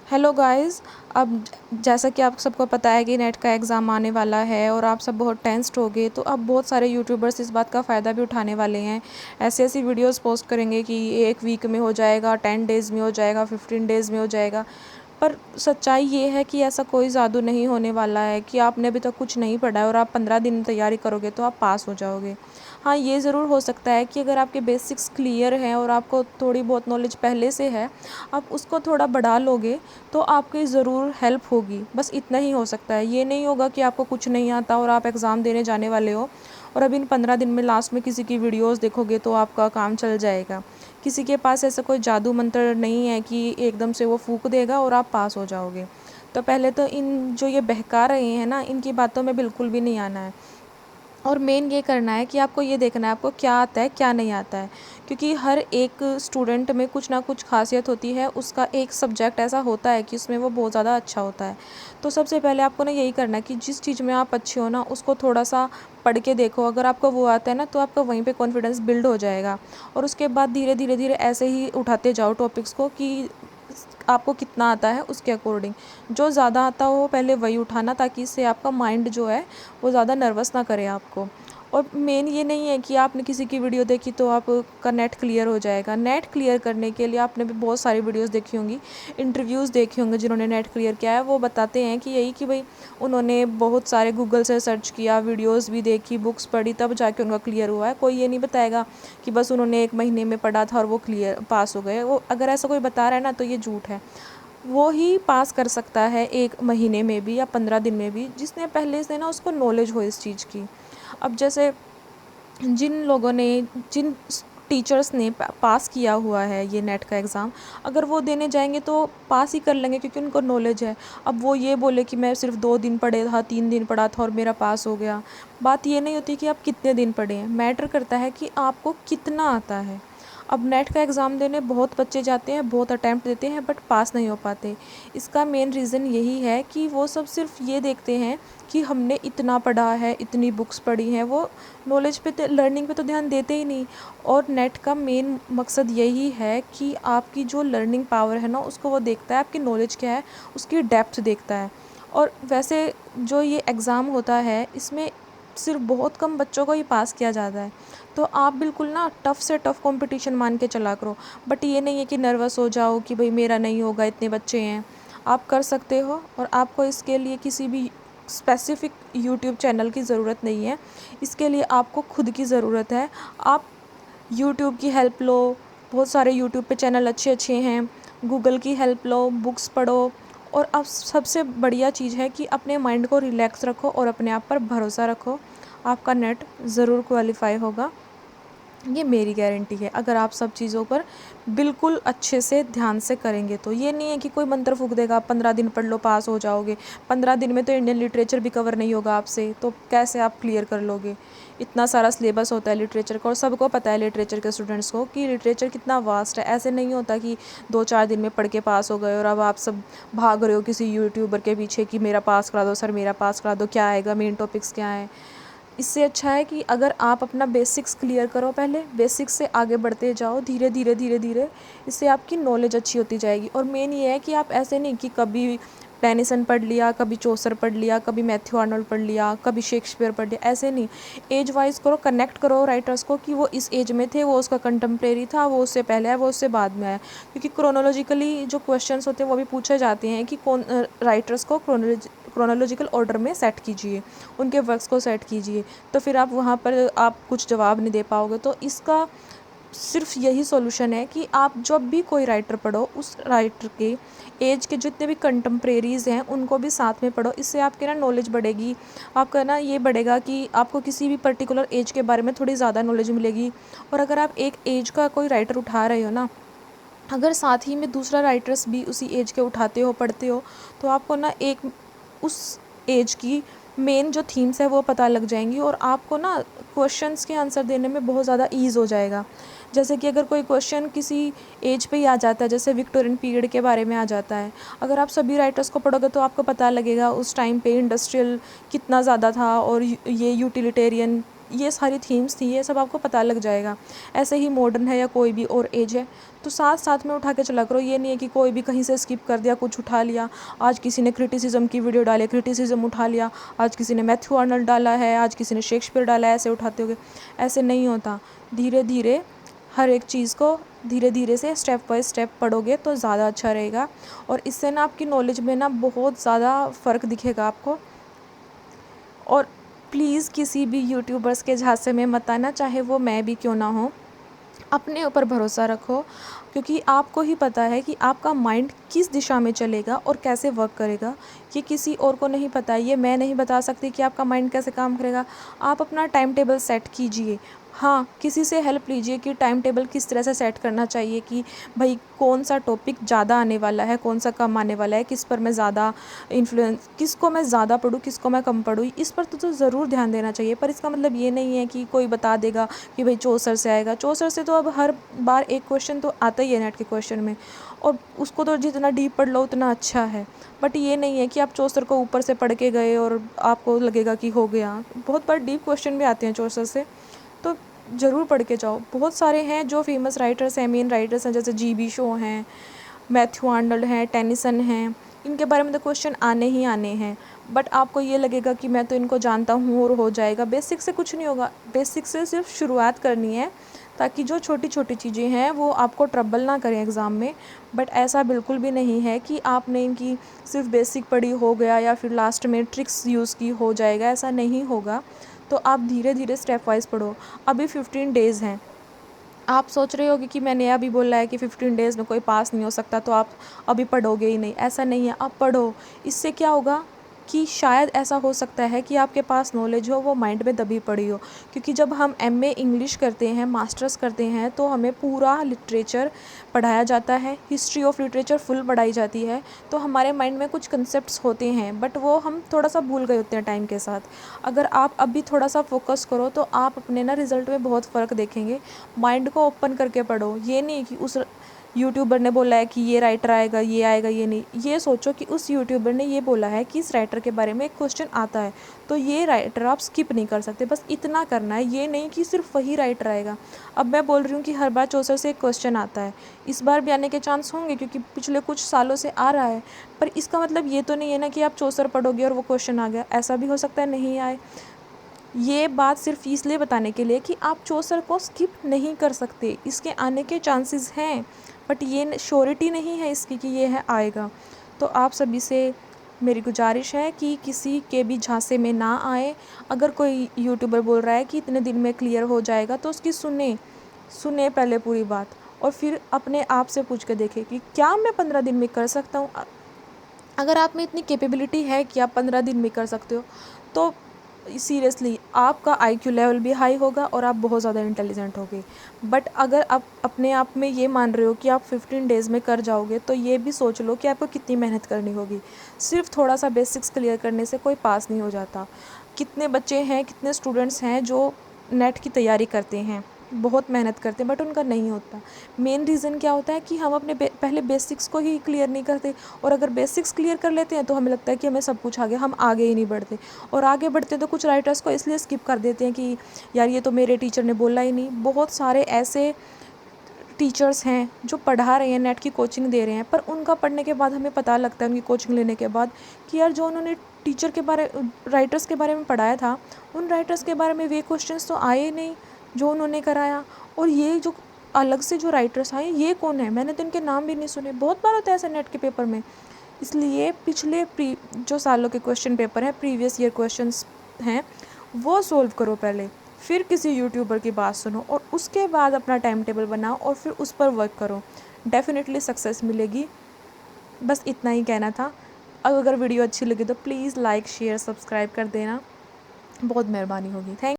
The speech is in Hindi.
Hello guys. अब जैसा कि आप सबको पता है कि नेट का एग्ज़ाम आने वाला है और आप सब बहुत टेंस्ड हो गए, तो अब बहुत सारे यूट्यूबर्स इस बात का फ़ायदा भी उठाने वाले हैं। ऐसी ऐसी वीडियोस पोस्ट करेंगे कि एक वीक में हो जाएगा, 10 डेज़ में हो जाएगा, 15 डेज़ में हो जाएगा। पर सच्चाई ये है कि ऐसा कोई जादू नहीं होने वाला है कि आपने अभी तक कुछ नहीं पढ़ा है और आप 15 दिन तैयारी करोगे तो आप पास हो जाओगे। हाँ, ये ज़रूर हो सकता है कि अगर आपके बेसिक्स क्लियर हैं और आपको थोड़ी बहुत नॉलेज पहले से है, आप उसको थोड़ा बढ़ा लोगे तो आपकी ज़रूर हेल्प होगी। बस इतना ही हो सकता है। ये नहीं होगा कि आपको कुछ नहीं आता और आप एग्ज़ाम देने जाने वाले हो और अब इन 15 दिन में लास्ट में किसी की वीडियोस देखोगे तो आपका काम चल जाएगा। किसी के पास ऐसा कोई जादू मंत्र नहीं है कि एकदम से वो फूँक देगा और आप पास हो जाओगे। तो पहले तो इन जो ये बहका रहे हैं ना, इनकी बातों में बिल्कुल भी नहीं आना है। और मेन ये करना है कि आपको ये देखना है आपको क्या आता है क्या नहीं आता है, क्योंकि हर एक स्टूडेंट में कुछ ना कुछ खासियत होती है। उसका एक सब्जेक्ट ऐसा होता है कि उसमें वो बहुत ज़्यादा अच्छा होता है। तो सबसे पहले आपको ना यही करना है कि जिस चीज़ में आप अच्छे हो ना उसको थोड़ा सा पढ़ के देखो। अगर आपको वो आता है ना तो आपका वहीं पे कॉन्फिडेंस बिल्ड हो जाएगा। और उसके बाद धीरे धीरे धीरे ऐसे ही उठाते जाओ टॉपिक्स को कि आपको कितना आता है उसके अकॉर्डिंग। जो ज़्यादा आता हो पहले वही उठाना, ताकि इससे आपका माइंड जो है वो ज़्यादा नर्वस ना करे आपको। और मेन ये नहीं है कि आपने किसी की वीडियो देखी तो आपका नेट क्लियर हो जाएगा। नेट क्लियर करने के लिए आपने भी बहुत सारी वीडियोस देखी होंगी, इंटरव्यूज़ देखे होंगे जिन्होंने नेट क्लियर किया है। वो बताते हैं कि यही कि भाई उन्होंने बहुत सारे गूगल से सर्च किया, वीडियोस भी देखी, बुक्स पढ़ी, तब जाके उनका क्लियर हुआ है। कोई ये नहीं बताएगा कि बस उन्होंने 1 महीने में पढ़ा था और वो क्लियर पास हो गए। वो अगर ऐसा कोई बता रहा है ना तो ये झूठ है। वो ही पास कर सकता है 1 महीने में भी या 15 दिन में भी जिसने पहले से ना उसको नॉलेज हो इस चीज़ की। अब जैसे जिन लोगों ने जिन टीचर्स ने पास किया हुआ है ये नेट का एग्ज़ाम, अगर वो देने जाएंगे तो पास ही कर लेंगे क्योंकि उनको नॉलेज है। अब वो ये बोले कि मैं सिर्फ 2 दिन पढ़े था, 3 दिन पढ़ा था और मेरा पास हो गया। बात ये नहीं होती कि आप कितने दिन पढ़े हैं, मैटर करता है कि आपको कितना आता है। अब नेट का एग्ज़ाम देने बहुत बच्चे जाते हैं, बहुत अटैम्प्ट देते हैं, बट पास नहीं हो पाते। इसका मेन रीज़न यही है कि वो सब सिर्फ ये देखते हैं कि हमने इतना पढ़ा है, इतनी बुक्स पढ़ी हैं। वो नॉलेज पे तो, लर्निंग पे तो ध्यान देते ही नहीं। और नेट का मेन मकसद यही है कि आपकी जो लर्निंग पावर है ना उसको वो देखता है, आपकी नॉलेज क्या है उसकी डेप्थ देखता है। और वैसे जो ये एग्ज़ाम होता है इसमें सिर्फ बहुत कम बच्चों को ही पास किया जाता है। तो आप बिल्कुल ना टफ़ से टफ़ कंपटीशन मान के चला करो। बट ये नहीं है कि नर्वस हो जाओ कि भाई मेरा नहीं होगा, इतने बच्चे हैं। आप कर सकते हो और आपको इसके लिए किसी भी स्पेसिफ़िक यूट्यूब चैनल की ज़रूरत नहीं है। इसके लिए आपको खुद की ज़रूरत है। आप यूट्यूब की हेल्प लो, बहुत सारे यूट्यूब पे चैनल अच्छे अच्छे हैं। गूगल की हेल्प लो, बुक्स पढ़ो। और अब सबसे बढ़िया चीज़ है कि अपने माइंड को रिलैक्स रखो और अपने आप पर भरोसा रखो। आपका नेट ज़रूर क्वालिफाई होगा, ये मेरी गारंटी है। अगर आप सब चीज़ों पर बिल्कुल अच्छे से ध्यान से करेंगे तो। ये नहीं है कि कोई मंत्र फूँक देगा, आप 15 दिन पढ़ लो पास हो जाओगे। 15 दिन में तो इंडियन लिटरेचर भी कवर नहीं होगा आपसे, तो कैसे आप क्लियर कर लोगे? इतना सारा सिलेबस होता है लिटरेचर का और सबको पता है लिटरेचर के स्टूडेंट्स को कि लिटरेचर कितना वास्ट है। ऐसे नहीं होता कि 2-4 दिन में पढ़ के पास हो गए और अब आप सब भाग रहे हो किसी यूट्यूबर के पीछे कि मेरा पास करा दो सर, मेरा पास करा दो, क्या आएगा, मेन टॉपिक्स क्या हैं। इससे अच्छा है कि अगर आप अपना बेसिक्स क्लियर करो, पहले बेसिक्स से आगे बढ़ते जाओ धीरे धीरे धीरे धीरे। इससे आपकी नॉलेज अच्छी होती जाएगी। और मेन ये है कि आप ऐसे नहीं कि कभी टेनिसन पढ़ लिया, कभी चौसर पढ़ लिया, कभी मैथ्यू आर्नोल्ड पढ़ लिया, कभी शेक्सपियर पढ़ लिया, ऐसे नहीं। एज वाइज करो, कनेक्ट करो राइटर्स को कि वो इस एज में थे, वो उसका कंटेम्प्रेरी था, वो उससे पहले आया, वो उससे बाद में आया। क्योंकि क्रोनोलॉजिकली जो क्वेश्चंस होते हैं वो भी पूछे जाते हैं कि कौन राइटर्स को क्रोनोलॉजिकल ऑर्डर में सेट कीजिए, उनके वर्क्स को सेट कीजिए। तो फिर आप वहाँ पर आप कुछ जवाब नहीं दे पाओगे। तो इसका सिर्फ यही सॉल्यूशन है कि आप जब भी कोई राइटर पढ़ो उस राइटर के एज के जितने भी कंटेम्प्रेरीज़ हैं उनको भी साथ में पढ़ो। इससे आपकी ना नॉलेज बढ़ेगी। आपका ना ये बढ़ेगा कि आपको किसी भी पर्टिकुलर एज के बारे में थोड़ी ज़्यादा नॉलेज मिलेगी। और अगर आप एक एज का कोई राइटर उठा रहे हो ना, अगर साथ ही में दूसरा राइटर्स भी उसी एज के उठाते हो, पढ़ते हो, तो आपको ना एक उस एज की मेन जो थीम्स है वो पता लग जाएंगी और आपको ना क्वेश्चंस के आंसर देने में बहुत ज़्यादा ईज़ हो जाएगा। जैसे कि अगर कोई क्वेश्चन किसी एज पे ही आ जाता है, जैसे विक्टोरियन पीरियड के बारे में आ जाता है, अगर आप सभी राइटर्स को पढ़ोगे तो आपको पता लगेगा उस टाइम पे इंडस्ट्रियल कितना ज़्यादा था और ये यूटिलिटेरियन ये सारी थीम्स थी, ये सब आपको पता लग जाएगा। ऐसे ही मॉडर्न है या कोई भी और एज है, तो साथ साथ में उठा के चला करो। ये नहीं है कि कोई भी कहीं से स्किप कर दिया, कुछ उठा लिया। आज किसी ने क्रिटिसिज्म की वीडियो डाली, क्रिटिसिज्म उठा लिया। आज किसी ने मैथ्यू आर्नल्ड डाला है, आज किसी ने शेक्सपियर डाला है, ऐसे उठाते होगे। ऐसे नहीं होता। धीरे धीरे हर एक चीज़ को धीरे धीरे से स्टेप बाय स्टेप पढ़ोगे तो ज़्यादा अच्छा रहेगा, और इससे ना आपकी नॉलेज में ना बहुत ज़्यादा फ़र्क दिखेगा आपको। और प्लीज़ किसी भी यूट्यूबर्स के झांसे में मत आना, चाहे वो मैं भी क्यों ना हो। अपने ऊपर भरोसा रखो, क्योंकि आपको ही पता है कि आपका माइंड किस दिशा में चलेगा और कैसे वर्क करेगा। ये किसी और को नहीं पता, ये मैं नहीं बता सकती कि आपका माइंड कैसे काम करेगा। आप अपना टाइम टेबल सेट कीजिए। हाँ, किसी से हेल्प लीजिए कि टाइम टेबल किस तरह से सेट करना चाहिए, कि भाई कौन सा टॉपिक ज़्यादा आने वाला है, कौन सा कम आने वाला है, किस पर मैं ज़्यादा इन्फ्लुएंस, किसको मैं ज़्यादा पढूँ, किसको मैं कम पढूँ। इस पर तो ज़रूर ध्यान देना चाहिए। पर इसका मतलब ये नहीं है कि कोई बता देगा कि भाई चौसर से आएगा। चौसर से तो अब हर बार एक क्वेश्चन तो आता ही है नेट के क्वेश्चन में, और उसको तो जितना डीप पढ़ लो उतना अच्छा है। बट ये नहीं है कि आप चौसर को ऊपर से पढ़ के गए और आपको लगेगा कि हो गया। बहुत बार डीप क्वेश्चन भी आते हैं चौसर से, तो ज़रूर पढ़ के जाओ। बहुत सारे हैं जो फेमस राइटर्स हैं, मेन राइटर्स हैं, जैसे GB शो हैं, मैथ्यू आर्नल्ड हैं, टेनिसन हैं। इनके बारे में तो क्वेश्चन आने ही आने हैं। बट आपको ये लगेगा कि मैं तो इनको जानता हूँ और हो जाएगा। बेसिक से कुछ नहीं होगा। बेसिक से सिर्फ शुरुआत करनी है, ताकि जो छोटी छोटी चीज़ें हैं वो आपको ट्रबल ना करें एग्ज़ाम में। बट ऐसा बिल्कुल भी नहीं है कि आपने इनकी सिर्फ बेसिक पढ़ी हो गया या फिर लास्ट में ट्रिक्स यूज़ की हो जाएगा, ऐसा नहीं होगा। तो आप धीरे धीरे स्टेप वाइज पढ़ो। अभी 15 डेज़ हैं। आप सोच रहे होगे कि मैंने अभी बोला है कि 15 डेज़ में कोई पास नहीं हो सकता, तो आप अभी पढ़ोगे ही नहीं। ऐसा नहीं है, आप पढ़ो। इससे क्या होगा कि शायद ऐसा हो सकता है कि आपके पास नॉलेज हो, वो माइंड में दबी पड़ी हो। क्योंकि जब हम MA इंग्लिश करते हैं, मास्टर्स करते हैं, तो हमें पूरा लिटरेचर पढ़ाया जाता है, हिस्ट्री ऑफ लिटरेचर फुल पढ़ाई जाती है। तो हमारे माइंड में कुछ कंसेप्ट्स होते हैं, बट वो हम थोड़ा सा भूल गए होते हैं टाइम के साथ। अगर आप अभी थोड़ा सा फोकस करो तो आप अपने ना रिज़ल्ट में बहुत फ़र्क देखेंगे। माइंड को ओपन करके पढ़ो। ये नहीं कि उस यूट्यूबर ने बोला है कि ये राइटर आएगा, ये आएगा, ये नहीं। ये सोचो कि उस यूट्यूबर ने ये बोला है कि इस राइटर के बारे में एक क्वेश्चन आता है, तो ये राइटर आप स्किप नहीं कर सकते। बस इतना करना है, ये नहीं कि सिर्फ वही राइटर आएगा। अब मैं बोल रही हूँ कि हर बार चौसर से एक क्वेश्चन आता है, इस बार भी आने के चांस होंगे क्योंकि पिछले कुछ सालों से आ रहा है। पर इसका मतलब ये तो नहीं है ना कि आप चौसर पढ़ोगे और वो क्वेश्चन आ गया। ऐसा भी हो सकता है नहीं आए। ये बात सिर्फ इसलिए बताने के लिए कि आप चौसर को स्किप नहीं कर सकते। इसके आने के चांसेस हैं, बट ये श्योरिटी नहीं है इसकी कि ये है आएगा। तो आप सभी से मेरी गुजारिश है कि किसी के भी झांसे में ना आए। अगर कोई यूट्यूबर बोल रहा है कि इतने दिन में क्लियर हो जाएगा, तो उसकी सुने पहले पूरी बात, और फिर अपने आप से पूछ के देखें कि क्या मैं 15 दिन में कर सकता हूँ। अगर आप में इतनी कैपेबिलिटी है कि आप 15 दिन में कर सकते हो, तो सीरियसली आपका IQ लेवल भी हाई होगा और आप बहुत ज़्यादा इंटेलिजेंट होगे। बट अगर आप अपने आप में ये मान रहे हो कि आप 15 डेज़ में कर जाओगे, तो ये भी सोच लो कि आपको कितनी मेहनत करनी होगी। सिर्फ थोड़ा सा बेसिक्स क्लियर करने से कोई पास नहीं हो जाता। कितने बच्चे हैं, कितने स्टूडेंट्स हैं जो नेट की तैयारी करते हैं, बहुत मेहनत करते हैं, बट उनका नहीं होता। मेन रीज़न क्या होता है कि हम अपने पहले बेसिक्स को ही क्लियर नहीं करते। और अगर बेसिक्स क्लियर कर लेते हैं तो हमें लगता है कि हमें सब कुछ आ गया, हम आगे ही नहीं बढ़ते। और आगे बढ़ते तो कुछ राइटर्स को इसलिए स्किप कर देते हैं कि यार ये तो मेरे टीचर ने बोला ही नहीं। बहुत सारे ऐसे टीचर्स हैं जो पढ़ा रहे हैं, नेट की कोचिंग दे रहे हैं, पर उनका पढ़ने के बाद हमें पता लगता है, उनकी कोचिंग लेने के बाद, कि यार जो उन्होंने राइटर्स के बारे में पढ़ाया था, उन राइटर्स के बारे में वे क्वेश्चंस तो आए ही नहीं जो उन्होंने कराया। और ये जो अलग से जो राइटर्स आए, ये कौन है, मैंने तो इनके नाम भी नहीं सुने। बहुत बार होता है ऐसा नेट के पेपर में। इसलिए पिछले जो सालों के क्वेश्चन पेपर हैं, प्रीवियस ईयर क्वेश्चंस हैं, वो सोल्व करो पहले। फिर किसी यूट्यूबर की बात सुनो और उसके बाद अपना टाइम टेबल बनाओ और फिर उस पर वर्क करो। डेफिनेटली सक्सेस मिलेगी। बस इतना ही कहना था। अगर वीडियो अच्छी लगी तो प्लीज़ लाइक, शेयर, सब्सक्राइब कर देना। बहुत मेहरबानी होगी। थैंक